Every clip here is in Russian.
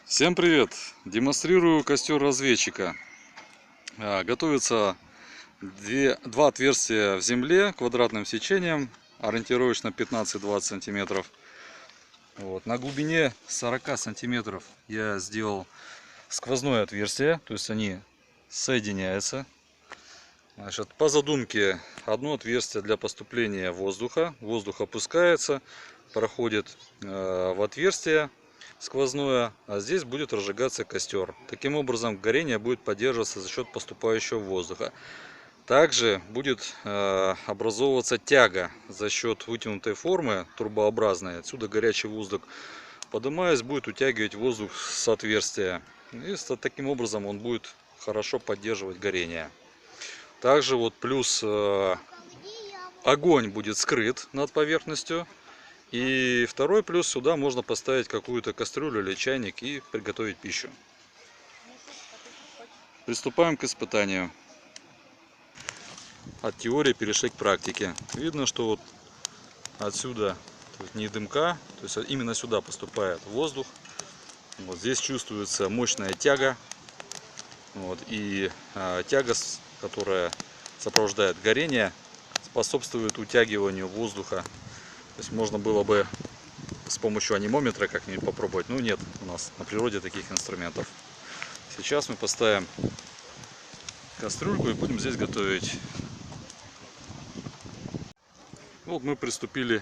Всем привет! Демонстрирую костер разведчика. Готовится два отверстия в земле квадратным сечением, ориентировочно 15-20 сантиметров. На глубине 40 сантиметров я сделал сквозное отверстие, то есть они соединяются. По задумке одно отверстие для поступления воздуха. Воздух опускается, проходит в отверстие сквозное, а здесь будет разжигаться костер. Таким образом горение будет поддерживаться за счет поступающего воздуха. Также будет образовываться тяга за счет вытянутой формы трубообразной. Отсюда горячий воздух, поднимаясь, будет утягивать воздух с отверстия. И таким образом он будет хорошо поддерживать горение. Также плюс огонь будет скрыт над поверхностью. И второй плюс, сюда можно поставить какую-то кастрюлю или чайник и приготовить пищу. Приступаем к испытанию. От теории перешли к практике. Видно, что отсюда не дымка, то есть именно сюда поступает воздух. Здесь чувствуется мощная тяга. И тяга, которая сопровождает горение, способствует утягиванию воздуха. То есть можно было бы с помощью анимометра как-нибудь попробовать, но нет у нас на природе таких инструментов. Сейчас мы поставим кастрюльку и будем здесь готовить. Мы приступили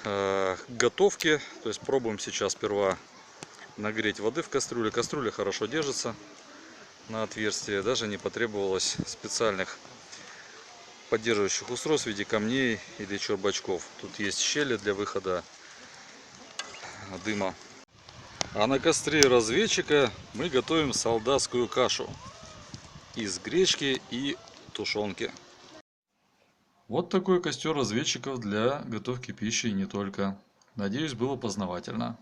к готовке, то есть пробуем сейчас сперва нагреть воды в кастрюле. Кастрюля хорошо держится на отверстие, даже не потребовалось специальных поддерживающих устройств в виде камней или чербачков. Тут есть щели для выхода дыма. А на костре разведчика мы готовим солдатскую кашу из гречки и тушенки. Вот такой костер разведчиков для готовки пищи и не только. Надеюсь, было познавательно.